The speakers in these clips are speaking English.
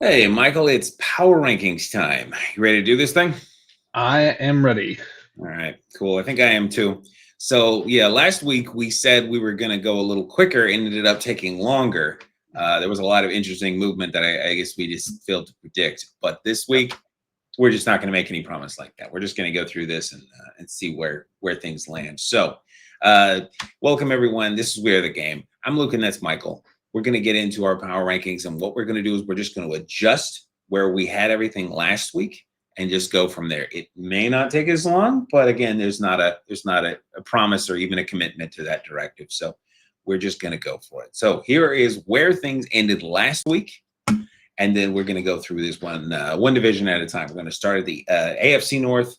Hey, Michael, it's power rankings time. You ready to do this thing? I am ready. All right, cool. I think I am too. So, yeah, last week we said we were going to go a little quicker and ended up taking longer. There was a lot of interesting movement that I guess we just failed to predict. But this Yep. week, we're just not going to make any promise like that. We're just going to go through this and see where things land. So, uh, welcome everyone. This is We're the Game. I'm Luke and that's Michael. We're going to get into our power rankings, and what we're going to do is we're just going to adjust where we had everything last week and just go from there. It may not take as long, but again, there's not a promise or even a commitment to that directive. So we're just going to go for it. So here is where things ended last week, and then we're going to go through this one division at a time. We're going to start at the AFC North,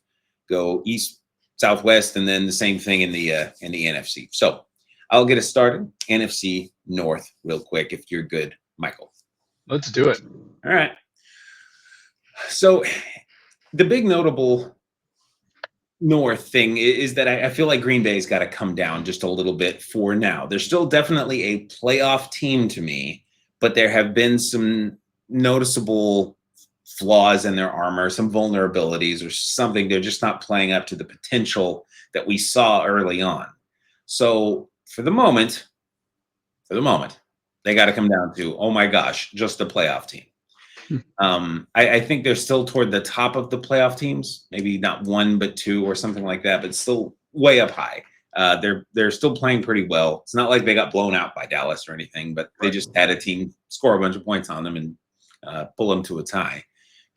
go East, Southwest, and then the same thing in the NFC. So I'll get us started. NFC North, real quick, if you're good, Michael. Let's do it. All right. So the big notable North thing is that I feel like Green Bay's got to come down just a little bit for now. They're still definitely a playoff team to me, but there have been some noticeable flaws in their armor, some vulnerabilities or something. They're just not playing up to the potential that we saw early on. So for the moment, they got to come down to, oh my gosh, just a playoff team. I think they're still toward the top of the playoff teams, maybe not one but two or something like that, but still way up high. They're still playing pretty well. It's not like they got blown out by Dallas or anything, but they just had a team score a bunch of points on them and pull them to a tie.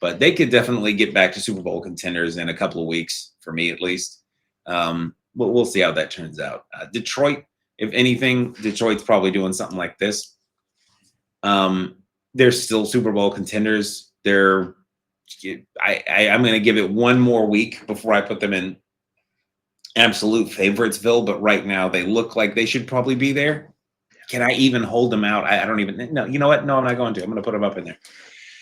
But they could definitely get back to Super Bowl contenders in a couple of weeks, for me at least. But we'll see how that turns out. Detroit, if anything, Detroit's probably doing something like this. They're still Super Bowl contenders. I'm going to give it one more week before I put them in absolute favoritesville. But right now, they look like they should probably be there. Can I even hold them out? I don't even know. You know what? No, I'm not going to. I'm going to put them up in there.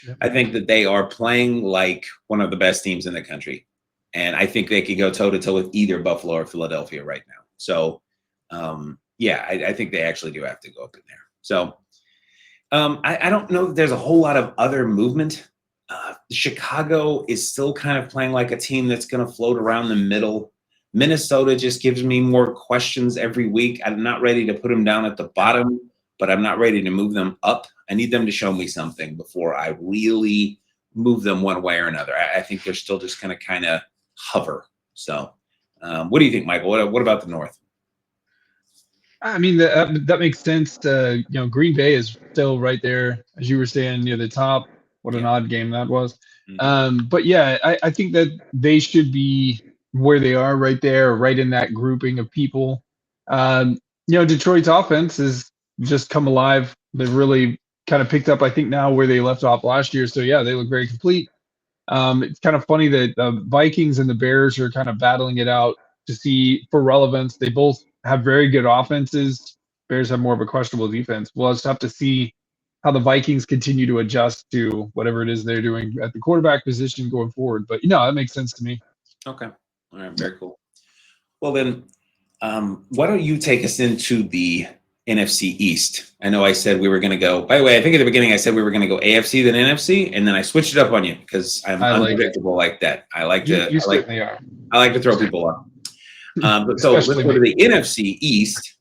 Yep. I think that they are playing like one of the best teams in the country, and I think they could go toe to toe with either Buffalo or Philadelphia right now. So, yeah, I think they actually do have to go up in there. So. I don't know that there's a whole lot of other movement. Chicago is still kind of playing like a team that's going to float around the middle. Minnesota just gives me more questions every week. I'm not ready to put them down at the bottom, but I'm not ready to move them up. I need them to show me something before I really move them one way or another. I think they're still just going to kind of hover. So what do you think, Michael? What about the North? I mean, that makes sense. Green Bay is still right there, as you were saying, near the top. What an Yeah. odd game that was. Mhm. But yeah, I think that they should be where they are right there, right in that grouping of people. Um, Detroit's offense has just come alive. They've really kind of picked up, I think, now where they left off last year. So yeah, they look very complete. It's kind of funny that the Vikings and the Bears are kind of battling it out to see for relevance. They both have very good offenses. Bears have more of a questionable defense. We'll just have to see how the Vikings continue to adjust to whatever it is they're doing at the quarterback position going forward. But that makes sense to me. Okay. All right. Very cool. Well, then, why don't you take us into the NFC East? I know I said we were going to go. By the way, I think at the beginning I said we were going to go AFC then NFC, and then I switched it up on you because I'm I like it. unpredictable like that. I like You, to. you I like. certainly are. I like to throw people off. So let's Especially go to me. the NFC East,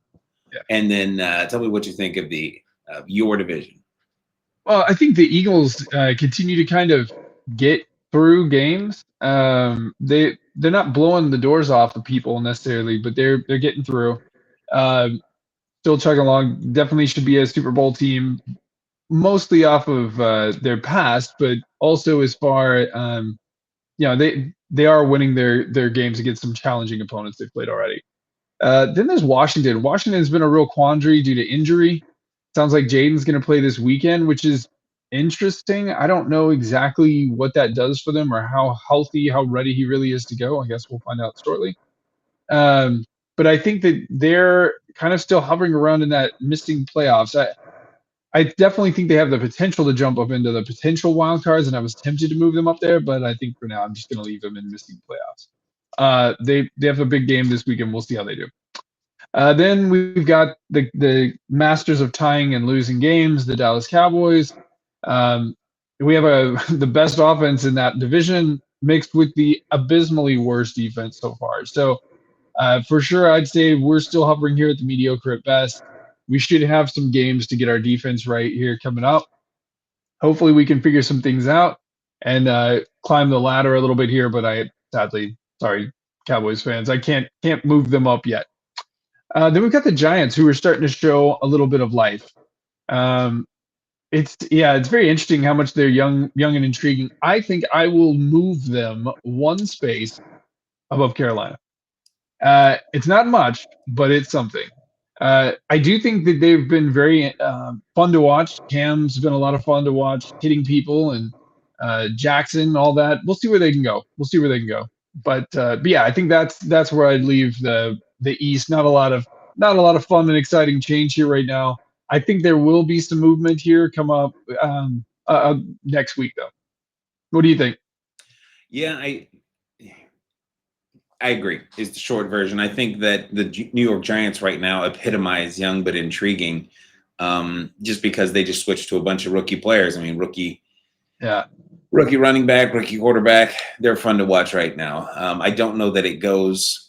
Yeah. and then tell me what you think of your division. Well, I think the Eagles continue to kind of get through games. They're not blowing the doors off of people necessarily, but they're getting through. Um, Still chugging along. Definitely should be a Super Bowl team, mostly off of their past, but also as far they are winning their games against some challenging opponents they've played already. Then there's Washington. Washington's been a real quandary due to injury. Sounds like Jaden's going to play this weekend, which is interesting. I don't know exactly what that does for them or how healthy, how ready he really is to go. I guess we'll find out shortly. Um, but I think that they're kind of still hovering around in that missing playoffs. I definitely think they have the potential to jump up into the potential wild cards, and I was tempted to move them up there, but I think for now I'm just going to leave them in missing playoffs. They have a big game this weekend. We'll see how they do. Then we've got the masters of tying and losing games, the Dallas Cowboys. Um, we have the best offense in that division mixed with the abysmally worst defense so far. So for sure, I'd say we're still hovering here at the mediocre at best. We should have some games to get our defense right here coming up. Hopefully, we can figure some things out and climb the ladder a little bit here. But I sadly, sorry, Cowboys fans, I can't move them up yet. Then we've got the Giants, who are starting to show a little bit of life. It's very interesting how much they're young and intriguing. I think I will move them one space above Carolina. It's not much, but it's something. I do think that they've been very fun to watch. Cam's been a lot of fun to watch, hitting people, and Jackson, all that. We'll see where they can go. But yeah, I think that's where I'd leave the East. Not a lot of fun and exciting change here right now. I think there will be some movement here come up next week, though. What do you think? Yeah, I agree, is the short version. I think that the New York Giants right now epitomize young but intriguing, just because they just switched to a bunch of rookie players. I mean, rookie running back, rookie quarterback. They're fun to watch right now. I don't know that it goes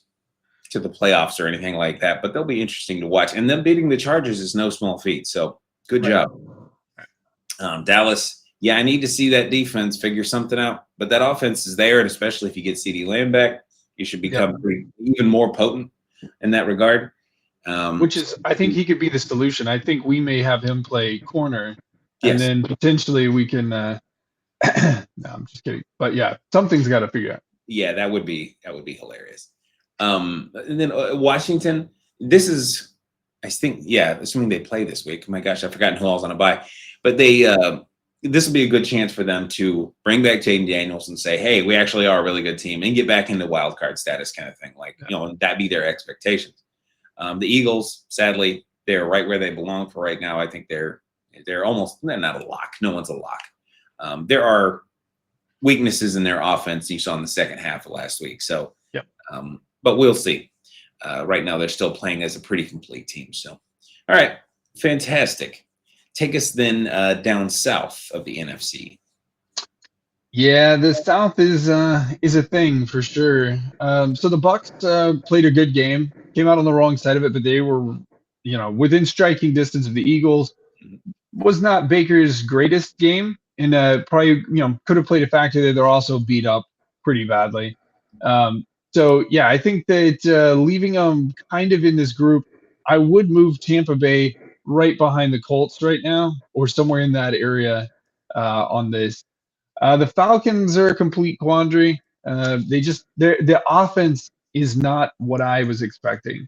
to the playoffs or anything like that, but they'll be interesting to watch. And them beating the Chargers is no small feat. So good job. Dallas, yeah, I need to see that defense figure something out. But that offense is there, and especially if you get CeeDee Lamb back, you should become even more potent in that regard. Which is, I think he could be the solution. I think we may have him play corner, and then potentially we can. No, I'm just kidding. But yeah, something's got to figure out. Yeah, that would be hilarious. And then Washington. This is, I think, assuming they play this week. My gosh, I've forgotten who all's on a bye. But they. This will be a good chance for them to bring back Jaden Daniels and say, hey, we actually are a really good team, and get back into wild card status kind of thing. And that be their expectations. The Eagles, sadly, they're right where they belong for right now. I think they're not a lock. No one's a lock. There are weaknesses in their offense you saw in the second half of last week. So, but we'll see. Right now, they're still playing as a pretty complete team. So, all right, fantastic. Take us then down south of the NFC. Yeah, the South is a thing for sure. So the Bucks played a good game, came out on the wrong side of it, but they were, within striking distance of the Eagles. Was not Baker's greatest game, and probably could have played a factor there. They're also beat up pretty badly. So yeah, I think that leaving them kind of in this group, I would move Tampa Bay right behind the Colts right now, or somewhere in that area on this. The Falcons are a complete quandary. Their offense is not what I was expecting,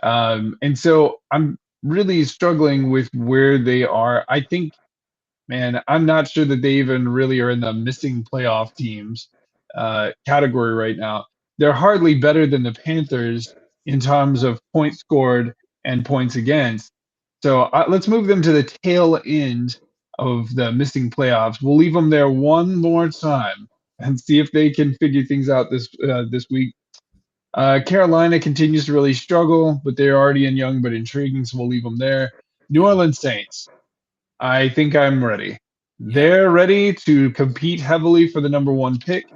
and so I'm really struggling with where they are. I think, man, I'm not sure that they even really are in the missing playoff teams category right now. They're hardly better than the Panthers in terms of points scored and points against. So let's move them to the tail end of the missing playoffs. We'll leave them there one more time and see if they can figure things out this week. Carolina continues to really struggle, but they're already in young but intriguing, so we'll leave them there. New Orleans Saints. I think I'm ready. They're ready to compete heavily for the number one pick,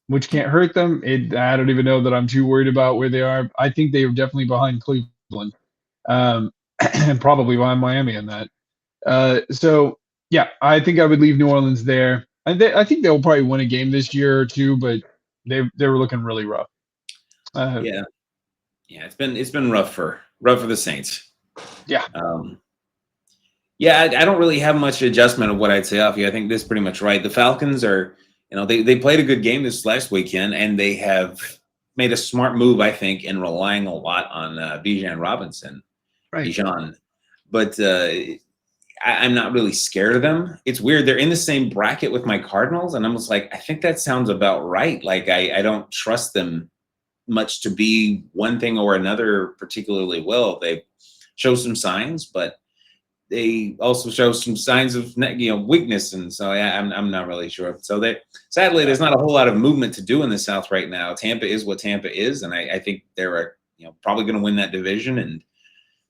which can't hurt them. I don't even know that I'm too worried about where they are. I think they are definitely behind Cleveland. And probably behind Miami in that. So yeah, I think I would leave New Orleans there. I think they'll probably win a game this year or two, but they were looking really rough. It's been rough for the Saints. Yeah. I don't really have much adjustment of what I'd say off you. I think this is pretty much right. The Falcons are, they played a good game this last weekend, and they have made a smart move, I think, in relying a lot on Bijan Robinson. Right. Bijan. But I'm not really scared of them. It's weird. They're in the same bracket with my Cardinals, and I'm just like, I think that sounds about right. Like, I don't trust them much to be one thing or another particularly well. They show some signs, but they also show some signs of weakness, and so I'm not really sure. So sadly, there's not a whole lot of movement to do in the South right now. Tampa is what Tampa is, and I think they're probably going to win that division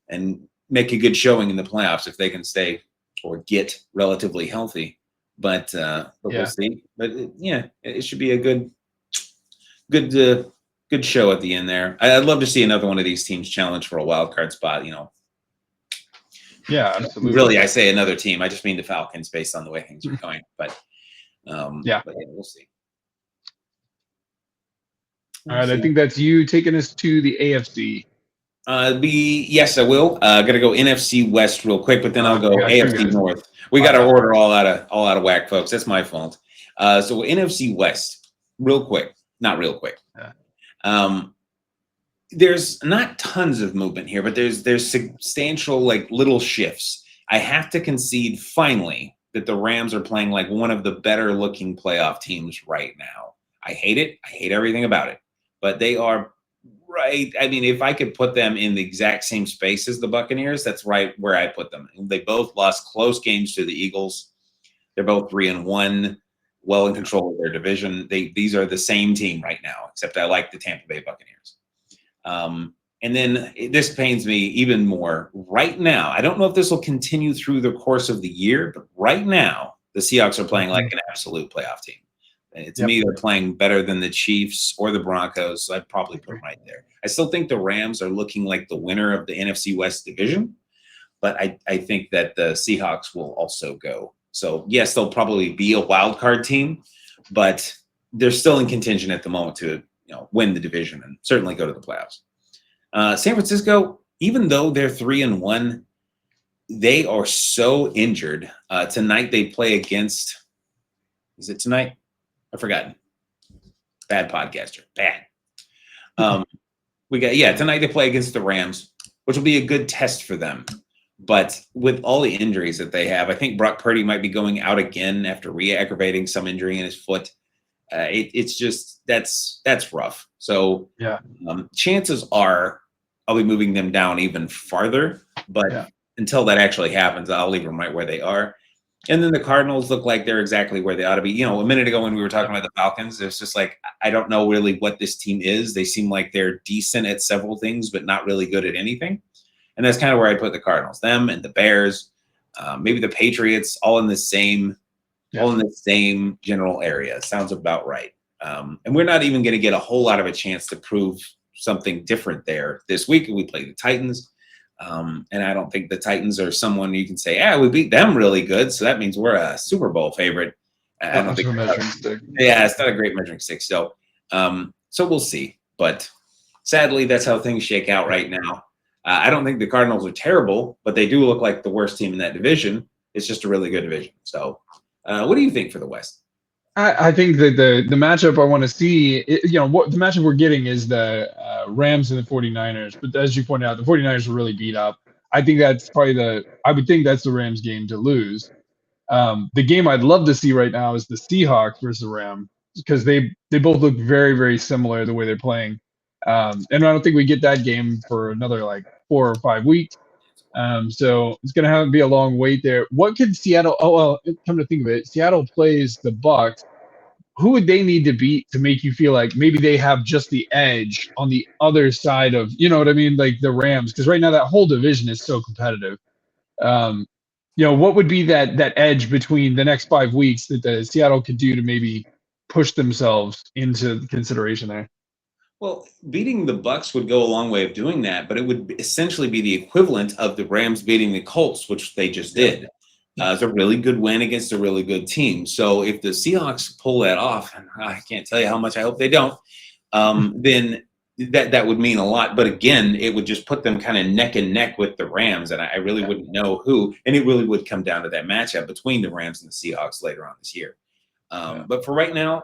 and make a good showing in the playoffs if they can stay or get relatively healthy. But we'll see. But it should be a good show at the end there. I'd love to see another one of these teams challenge for a wild card spot. Yeah, absolutely. Really, I say another team. I just mean the Falcons based on the way things are going. But we'll see. All right, I think that's you taking us to the AFC. Yes, I will. Gotta go NFC West real quick, but then I'll go AFC North. We got our order all out of whack, folks. That's my fault. So NFC West, real quick. Not real quick. There's not tons of movement here, but there's substantial little shifts. I have to concede finally that the Rams are playing like one of the better looking playoff teams right now. I hate it. I hate everything about it, but they are right. I mean, if I could put them in the exact same space as the Buccaneers, that's right where I put them. They both lost close games to the Eagles. They're both 3-1, well in control of their division. These are the same team right now, except I like the Tampa Bay Buccaneers. And then this pains me even more. Right now, I don't know if this will continue through the course of the year, but right now, the Seahawks are playing like an absolute playoff team. To me, they're playing better than the Chiefs or the Broncos, so I'd probably put them right there. I still think the Rams are looking like the winner of the NFC West division, but I think that the Seahawks will also go. So, yes, they'll probably be a wild card team, but they're still in contention at the moment to win the division and certainly go to the playoffs. San Francisco, even though they're 3-1, they are so injured. Tonight they play against. Is it tonight? I've forgotten. Bad podcaster. Bad. Tonight they play against the Rams, which will be a good test for them. But with all the injuries that they have, I think Brock Purdy might be going out again after re-aggravating some injury in his foot. It's just that's rough. So chances are I'll be moving them down even farther. But until that actually happens, I'll leave them right where they are. And then the Cardinals look like they're exactly where they ought to be. A minute ago when we were talking about the Falcons, it's just like I don't know really what this team is. They seem like they're decent at several things, but not really good at anything. And that's kind of where I put the Cardinals, them and the Bears, maybe the Patriots, all in the same general area. Sounds about right. And we're not even going to get a whole lot of a chance to prove something different there this week. We play the Titans. And I don't think the Titans are someone you can say, we beat them really good, so that means we're a Super Bowl favorite. I don't think it's not a great measuring stick. So we'll see. But sadly, that's how things shake out right now. I don't think the Cardinals are terrible, but they do look like the worst team in that division. It's just a really good division. So what do you think for the West? I think that the matchup I want to see, what the matchup we're getting is the Rams and the 49ers. But as you pointed out, the 49ers are really beat up. I think that's I would think that's the Rams game to lose. The game I'd love to see right now is the Seahawks versus the Rams because they both look very, very similar the way they're playing. And I don't think we get that game for another 4 or 5 weeks. So it's going to have to be a long wait there. What could Seattle? Oh, well, come to think of it, Seattle plays the Bucs. Who would they need to beat to make you feel like maybe they have just the edge on the other side of, what I mean? Like the Rams, because right now that whole division is so competitive. What would be that edge between the next 5 weeks that the Seattle could do to maybe push themselves into consideration there? Well, beating the Bucs would go a long way of doing that, but it would essentially be the equivalent of the Rams beating the Colts, which they just did. It's a really good win against a really good team. So if the Seahawks pull that off, and I can't tell you how much I hope they don't, then that would mean a lot. But again, it would just put them kind of neck and neck with the Rams, and I really wouldn't know who. And it really would come down to that matchup between the Rams and the Seahawks later on this year. But for right now,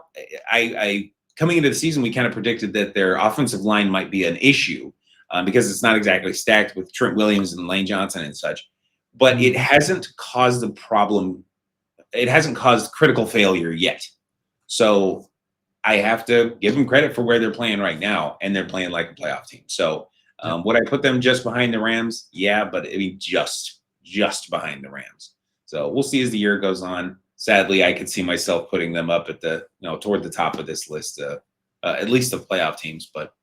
I coming into the season, we kind of predicted that their offensive line might be an issue because it's not exactly stacked with Trent Williams and Lane Johnson and such. But it hasn't caused the problem. It hasn't caused critical failure yet. So I have to give them credit for where they're playing right now, and they're playing like a playoff team. So would I put them just behind the Rams? Yeah, but I mean just behind the Rams. So we'll see as the year goes on. Sadly, I could see myself putting them up at the toward the top of this list, at least of playoff teams. But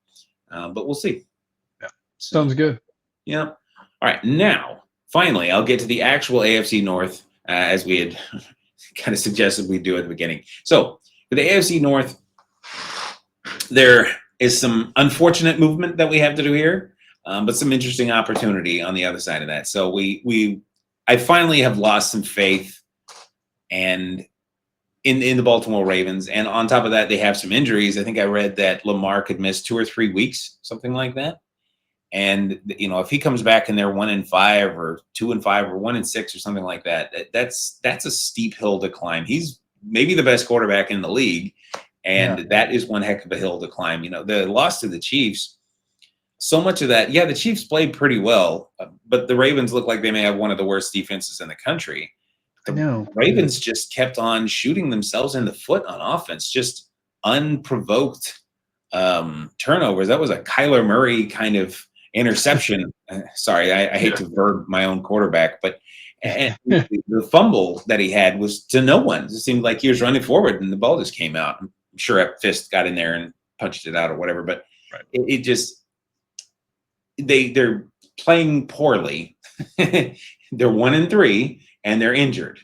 we'll see. Yeah, sounds good. Yeah. All right, now finally, I'll get to the actual AFC North as we had kind of suggested we do at the beginning. So for the AFC North, there is some unfortunate movement that we have to do here, but some interesting opportunity on the other side of that. So I finally have lost some faith and in the Baltimore Ravens, and on top of that, they have some injuries. I think I read that Lamar could miss 2 or 3 weeks, something like that. And if he comes back and they're 1-5 or 2-5 or 1-6 or something like that, that's a steep hill to climb. He's maybe the best quarterback in the league, and that is one heck of a hill to climb. The loss to the Chiefs, so much of that, the Chiefs played pretty well, but the Ravens look like they may have one of the worst defenses in the country. The Ravens just kept on shooting themselves in the foot on offense, just unprovoked turnovers. That was a Kyler Murray kind of interception. Sorry, I hate to verb my own quarterback, but the fumble that he had was to no one. It seemed like he was running forward and the ball just came out. I'm sure a fist got in there and punched it out or whatever, but it just they're playing poorly. They're 1-3 and they're injured.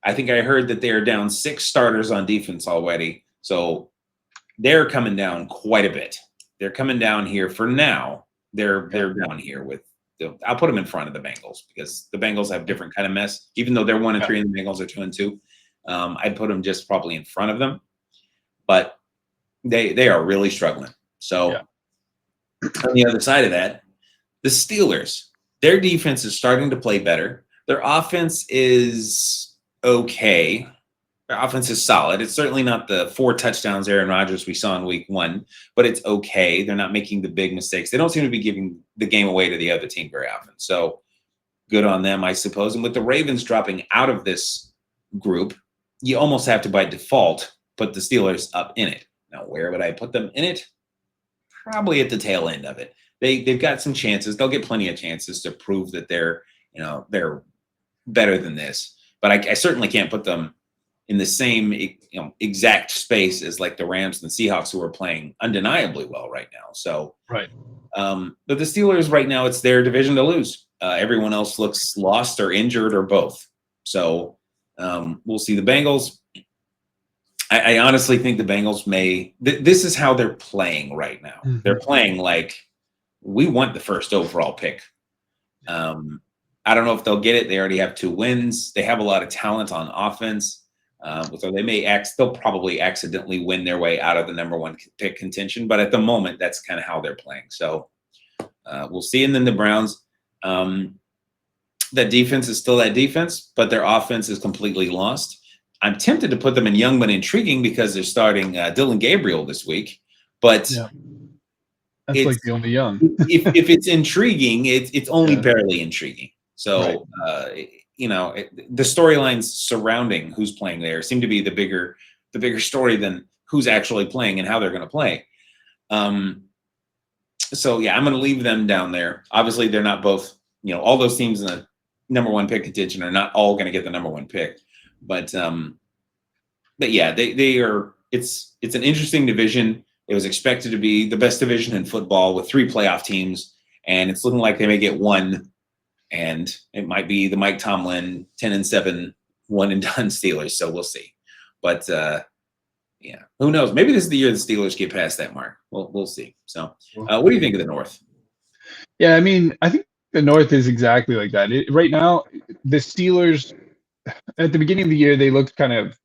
I think I heard that they are down 6 starters on defense already. So they're coming down quite a bit. They're coming down here for now. They're down here with I'll put them in front of the Bengals because the Bengals have different kind of mess. Even though they're 1-3 and the Bengals are 2-2, I'd put them just probably in front of them. But they are really struggling. So on the other side of that, the Steelers, their defense is starting to play better. Their offense is okay. Their offense is solid. It's certainly not the 4 touchdowns Aaron Rodgers we saw in week 1, but it's okay. They're not making the big mistakes. They don't seem to be giving the game away to the other team very often. So good on them, I suppose. And with the Ravens dropping out of this group, you almost have to, by default, put the Steelers up in it. Now, where would I put them in it? Probably at the tail end of it. They've got some chances. They'll get plenty of chances to prove that they're better than this. But I certainly can't put them in the same exact space as like the Rams and the Seahawks, who are playing undeniably well right now. So but the Steelers right now, it's their division to lose. Everyone else looks lost or injured or both. So we'll see. The Bengals, I honestly think the Bengals may this is how they're playing right now. Mm-hmm. They're playing like we want the first overall pick. I don't know if they'll get it. They already have 2 wins. They have a lot of talent on offense. So they'll probably accidentally win their way out of the number 1 pick contention. But at the moment, that's kind of how they're playing. So we'll see. And then the Browns, that defense is still that defense, but their offense is completely lost. I'm tempted to put them in young but intriguing because they're starting Dylan Gabriel this week. But that's like the only young. if it's intriguing, it's only barely intriguing. So the storylines surrounding who's playing there seem to be the bigger story than who's actually playing and how they're going to play. So I'm going to leave them down there. Obviously, they're not both. All those teams in the number 1 pick contention are not all going to get the number 1 pick. But they are. It's an interesting division. It was expected to be the best division in football with 3 playoff teams, and it's looking like they may get 1. And it might be the Mike Tomlin 10-7 one and done Steelers. So we'll see. But who knows? Maybe this is the year the Steelers get past that mark. We'll see. So what do you think of the North? Yeah, I mean, I think the North is exactly like that. Right now, the Steelers, at the beginning of the year, they looked kind of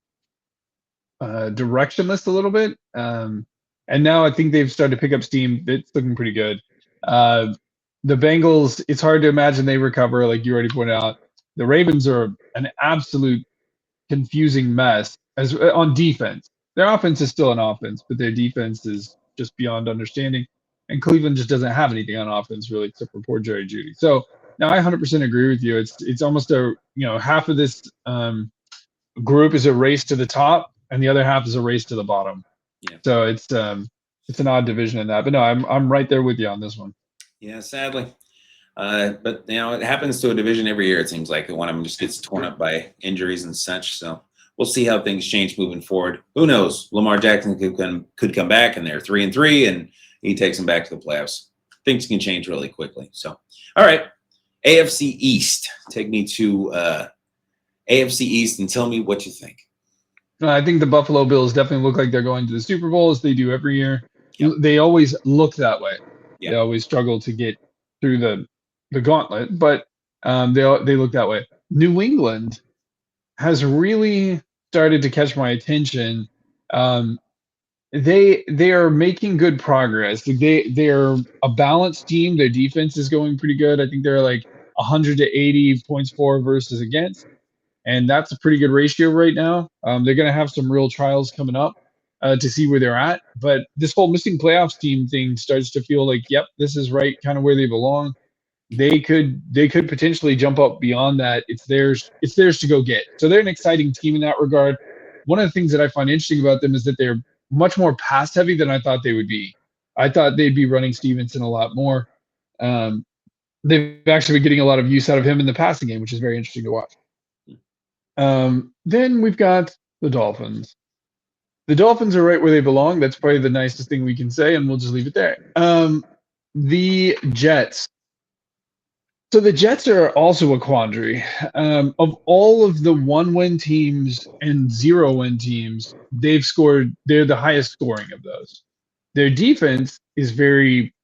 directionless a little bit. And now I think they've started to pick up steam. It's looking pretty good. The Bengals, it's hard to imagine they recover, like you already pointed out. The Ravens are an absolute confusing mess on defense. Their offense is still an offense, but their defense is just beyond understanding. And Cleveland just doesn't have anything on offense, really, except for poor Jerry Jeudy. So now I 100% agree with you. It's almost half of this group is a race to the top, and the other half is a race to the bottom. Yeah. So it's an odd division in that. But no, I'm right there with you on this one. Yeah, sadly. But, it happens to a division every year, it seems like. One of them just gets torn up by injuries and such. So we'll see how things change moving forward. Who knows? Lamar Jackson could come back, and they're 3-3, and he takes them back to the playoffs. Things can change really quickly. So, all right. AFC East. Take me to AFC East and tell me what you think. I think the Buffalo Bills definitely look like they're going to the Super Bowl as they do every year. Yep. They always look that way. Yep. They always struggle to get through the gauntlet, but they look that way. New England has really started to catch my attention. They are making good progress. They're a balanced team. Their defense is going pretty good. I think they're like 100 to 80 points for versus against, and that's a pretty good ratio right now. They're going to have some real trials coming up to see where they're at. But this whole missing playoffs team thing starts to feel like, yep, this is right, kind of where they belong. They could potentially jump up beyond that. It's theirs to go get. So they're an exciting team in that regard. One of the things that I find interesting about them is that they're much more pass heavy than I thought they would be. I thought they'd be running Stevenson a lot more. They've actually been getting a lot of use out of him in the passing game, which is very interesting to watch. Then we've got the Dolphins. The Dolphins are right where they belong. That's probably the nicest thing we can say, and we'll just leave it there. The Jets. So the Jets are also a quandary. Of all of the 1-win teams and 0-win teams, they're the highest scoring of those. Their defense is very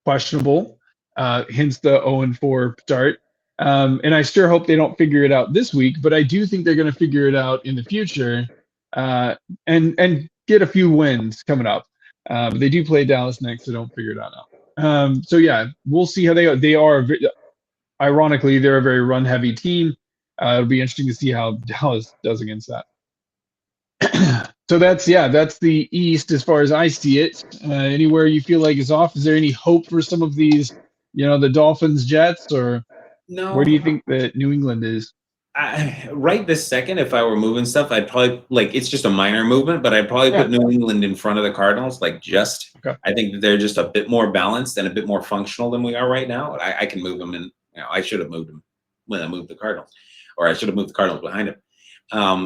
questionable, hence the 0-4 start. And I sure hope they don't figure it out this week, but I do think they're going to figure it out in the future and get a few wins coming up. They do play Dallas next, so don't figure it out now. So yeah, we'll see how they are. Ironically, they're a very run-heavy team. It'll be interesting to see how Dallas does against that. So that's the East as far as I see it. Anywhere you feel like is off? Is there any hope for some of these? The Dolphins, Jets, or no? Where do you think that New England is? Right this second, if I were moving stuff, I'd probably it's just a minor movement, but I'd probably put New England in front of the Cardinals. Okay. I think that they're just a bit more balanced and a bit more functional than we are right now. I can move them, and I should have moved them when I moved the Cardinals, or I should have moved the Cardinals behind them.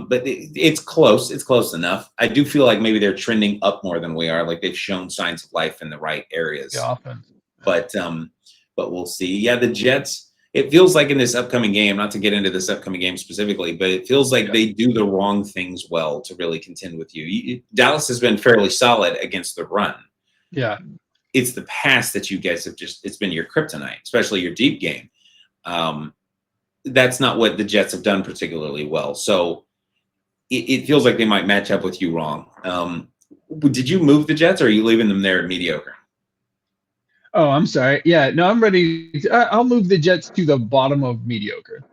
But it's close. It's close enough. I do feel like maybe they're trending up more than we are. Like they've shown signs of life in the right areas. Yeah, often. But we'll see. Yeah, the Jets. It feels like in this upcoming game, not to get into this upcoming game specifically, but it feels like they do the wrong things well to really contend with you. Dallas has been fairly solid against the run. Yeah. It's the pass that you guys have it's been your kryptonite, especially your deep game. That's not what the Jets have done particularly well. So it feels like they might match up with you wrong. Did you move the Jets, or are you leaving them there at mediocre? Oh, I'm sorry. Yeah, no, I'm ready. I'll move the Jets to the bottom of mediocre.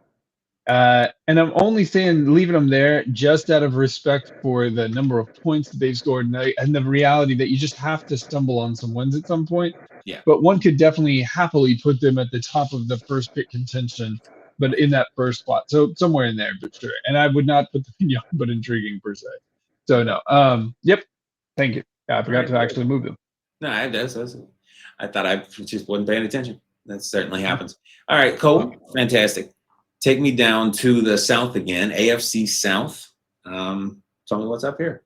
And I'm only saying leaving them there just out of respect for the number of points that they've scored and the reality that you just have to stumble on some wins at some point. Yeah. But one could definitely happily put them at the top of the first pick contention, but in that first spot. So somewhere in there, but sure. And I would not put them in young but intriguing per se. So no. Yep. Thank you. Yeah, I forgot to actually move them. No, I thought I just wasn't paying attention. That certainly happens. All right, Cole, fantastic. Take me down to the South again, AFC South. Tell me what's up here.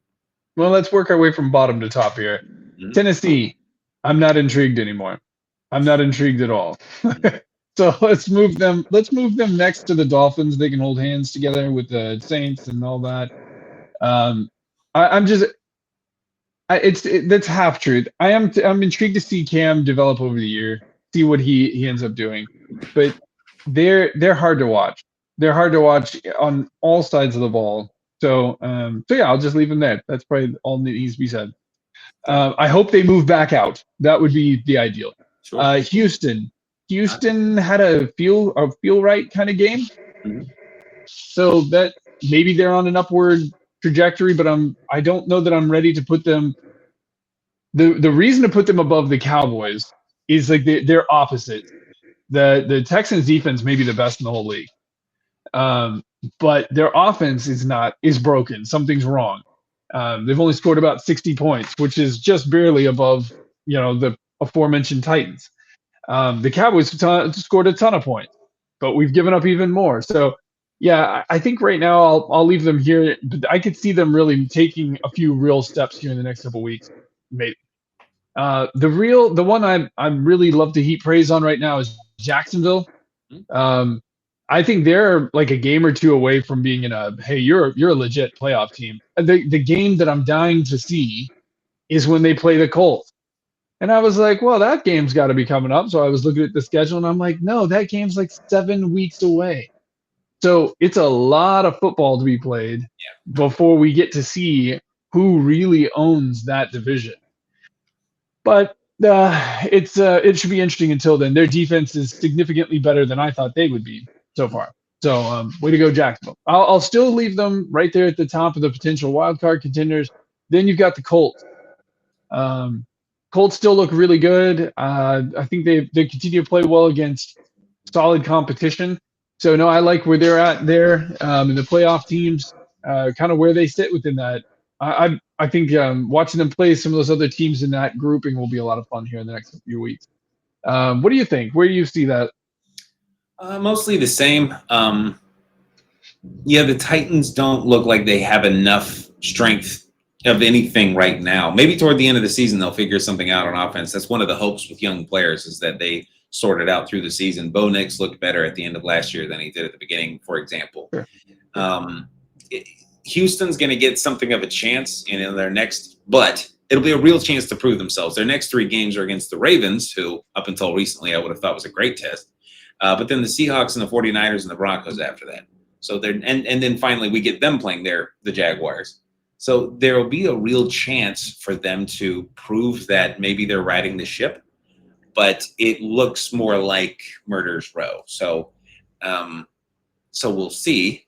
Well, let's work our way from bottom to top here. Mm-hmm. Tennessee, I'm not intrigued anymore. I'm not intrigued at all. So let's move them. Let's move them next to the Dolphins. They can hold hands together with the Saints and all that. That's half truth. I'm intrigued to see Cam develop over the year, see what he ends up doing. But they're hard to watch. They're hard to watch on all sides of the ball. So yeah, I'll just leave them there. That's probably all that needs to be said. I hope they move back out. That would be the ideal. Sure. Houston had a feel right kind of game. Mm-hmm. So that maybe they're on an upward trajectory, but I don't know that I'm ready to put them. The reason to put them above the Cowboys is like they're opposite. The Texans defense may be the best in the whole league, but their offense is broken. Something's wrong. They've only scored about 60 points, which is just barely above the aforementioned Titans. The Cowboys scored a ton of points, but we've given up even more. So. Yeah, I think right now I'll leave them here. But I could see them really taking a few real steps here in the next couple of weeks, maybe. The one I'm really love to heap praise on right now is Jacksonville. Hmm? Um, I think they're like a game or two away from being in a hey, you're a legit playoff team. The game that I'm dying to see is when they play the Colts. And I was like, well, that game's got to be coming up. So I was looking at the schedule and I'm like, no, that game's like 7 weeks away. So it's a lot of football to be played before we get to see who really owns that division. But it should be interesting until then. Their defense is significantly better than I thought they would be so far. So way to go, Jacksonville. I'll still leave them right there at the top of the potential wild card contenders. Then you've got the Colts. Colts still look really good. I think they continue to play well against solid competition. So no, I like where they're at there in the playoff teams, kind of where they sit within that. I think watching them play some of those other teams in that grouping will be a lot of fun here in the next few weeks. What do you think? Where do you see that? Mostly the same. Yeah, the Titans don't look like they have enough strength of anything right now. Maybe toward the end of the season they'll figure something out on offense. That's one of the hopes with young players is that they sort it out through the season. Bo Nix looked better at the end of last year than he did at the beginning, for example. Sure. Houston's going to get something of a chance in their next, but it'll be a real chance to prove themselves. Their next 3 games are against the Ravens, who up until recently I would have thought was a great test. But then the Seahawks and the 49ers and the Broncos after that. So they're and then finally we get them playing the Jaguars. So there will be a real chance for them to prove that maybe they're riding the ship, but it looks more like Murder's Row. So so we'll see.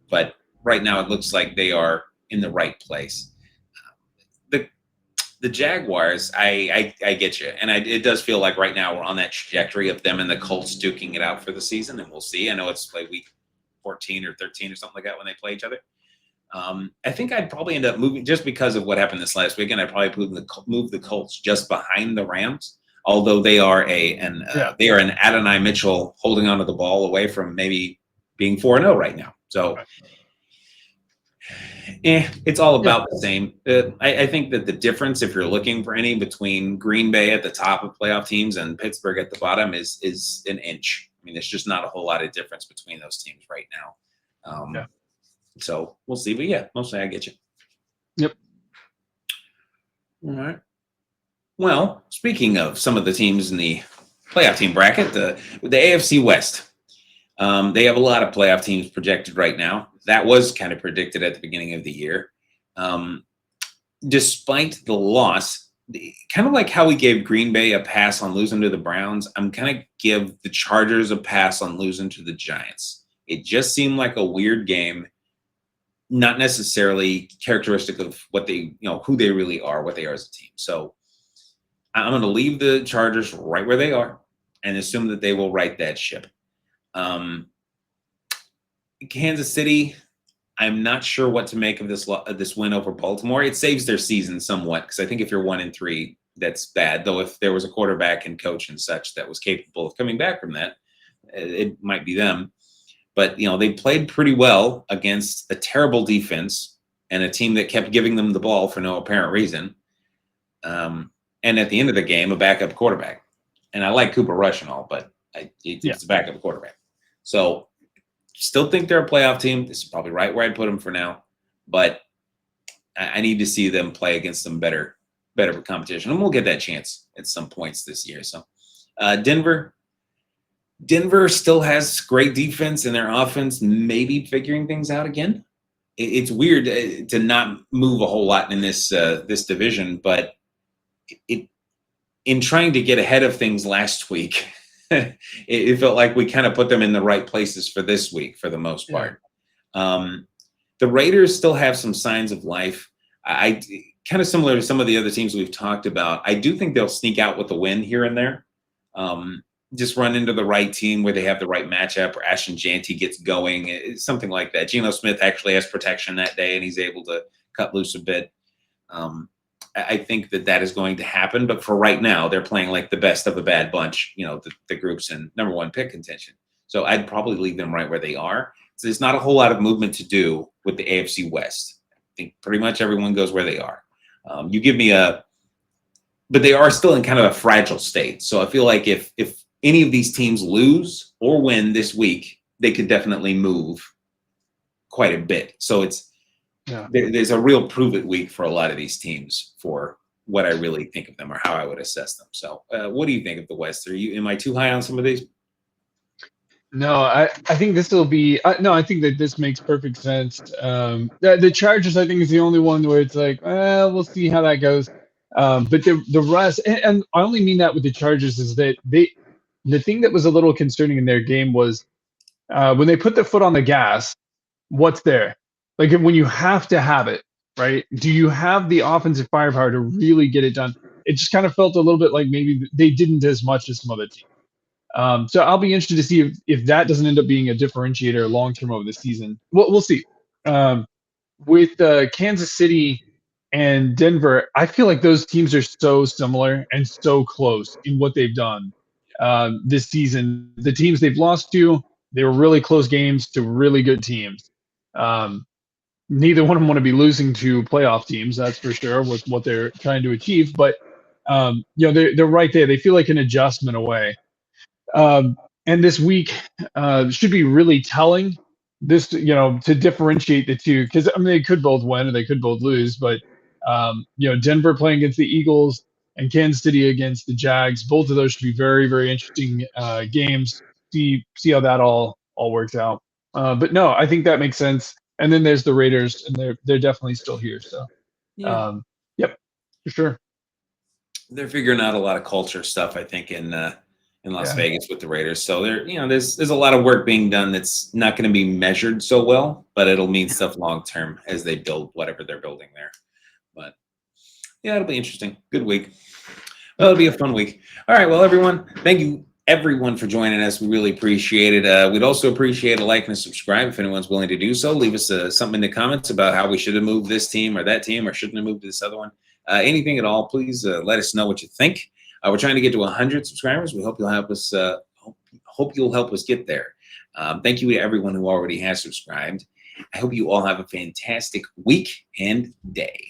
But right now it looks like they are in the right place. The Jaguars, I get you. And it does feel like right now we're on that trajectory of them and the Colts duking it out for the season, and we'll see. I know it's like week 14 or 13 or something like that when they play each other. I think I'd probably end up moving, just because of what happened this last weekend, I'd probably move the Colts just behind the Rams, although they are an Adonai Mitchell holding onto the ball away from maybe being 4-0 right now. So it's all about the same. I think that the difference, if you're looking for any, between Green Bay at the top of playoff teams and Pittsburgh at the bottom is an inch. I mean, there's just not a whole lot of difference between those teams right now. So we'll see. But yeah, mostly I get you. Yep. All right. Well, speaking of some of the teams in the playoff team bracket, the AFC West, they have a lot of playoff teams projected right now. That was kind of predicted at the beginning of the year. Despite the loss, kind of like how we gave Green Bay a pass on losing to the Browns, I'm kind of give the Chargers a pass on losing to the Giants. It just seemed like a weird game, not necessarily characteristic of what they, who they really are, what they are as a team. So I'm going to leave the Chargers right where they are and assume that they will right that ship. Kansas City, I'm not sure what to make of this win over Baltimore. It saves their season somewhat, because I think if you're 1-3, that's bad. Though if there was a quarterback and coach and such that was capable of coming back from that, it might be them. But they played pretty well against a terrible defense and a team that kept giving them the ball for no apparent reason. And at the end of the game, a backup quarterback. And I like Cooper Rush and all, but it's a backup quarterback. So still think they're a playoff team. This is probably right where I'd put them for now. But I need to see them play against some better competition. And we'll get that chance at some points this year. So Denver still has great defense, and their offense maybe figuring things out again. It's weird to not move a whole lot in this division, but in trying to get ahead of things last week, it felt like we kind of put them in the right places for this week for the most part. The Raiders still have some signs of life. I kind of similar to some of the other teams we've talked about. I do think they'll sneak out with a win here and there. Just run into the right team where they have the right matchup, or Ashton Janty gets going, something like that. Geno Smith actually has protection that day, and he's able to cut loose a bit. I think that is going to happen, but for right now, they're playing like the best of a bad bunch, the groups in number 1 pick contention. So I'd probably leave them right where they are. So there's not a whole lot of movement to do with the AFC West. I think pretty much everyone goes where they are. You give me a but they are still in kind of a fragile state. So I feel like if any of these teams lose or win this week, they could definitely move quite a bit. So it's there's a real prove it week for a lot of these teams for what I really think of them or how I would assess them. So what do you think of the West? Am I too high on some of these? No, I think this will be no. I think that this makes perfect sense. The Chargers, I think, is the only one where it's like, we'll see how that goes. But the rest, and I only mean that with the Chargers is that the thing that was a little concerning in their game was when they put their foot on the gas. What's there? Like when you have to have it, right? Do you have the offensive firepower to really get it done? It just kind of felt a little bit like maybe they didn't as much as some other teams. So I'll be interested to see if that doesn't end up being a differentiator long term over the season. We'll see. With Kansas City and Denver, I feel like those teams are so similar and so close in what they've done this season. The teams they've lost to, they were really close games to really good teams. Neither one of them want to be losing to playoff teams, that's for sure, with what they're trying to achieve. But they're right there. They feel like an adjustment away. And this week should be really telling. This, to differentiate the two, because I mean they could both win or they could both lose. But Denver playing against the Eagles and Kansas City against the Jags, both of those should be very, very interesting games. See how that all works out. But no, I think that makes sense. And then there's the Raiders, and they're definitely still here. So, yep, for sure. They're figuring out a lot of culture stuff, I think, in Las Vegas with the Raiders. So there's a lot of work being done that's not going to be measured so well, but it'll mean stuff long term as they build whatever they're building there. But yeah, it'll be interesting. Good week. Well, it'll be a fun week. All right. Well, everyone, thank you everyone for joining us. We really appreciate it. We'd also appreciate a like and a subscribe if anyone's willing to do so. Leave us something in the comments about how we should have moved this team or that team or shouldn't have moved to this other one. Anything at all, please let us know what you think. We're trying to get to 100 subscribers. We hope you'll help us. Hope you'll help us get there. Thank you to everyone who already has subscribed. I hope you all have a fantastic week and day.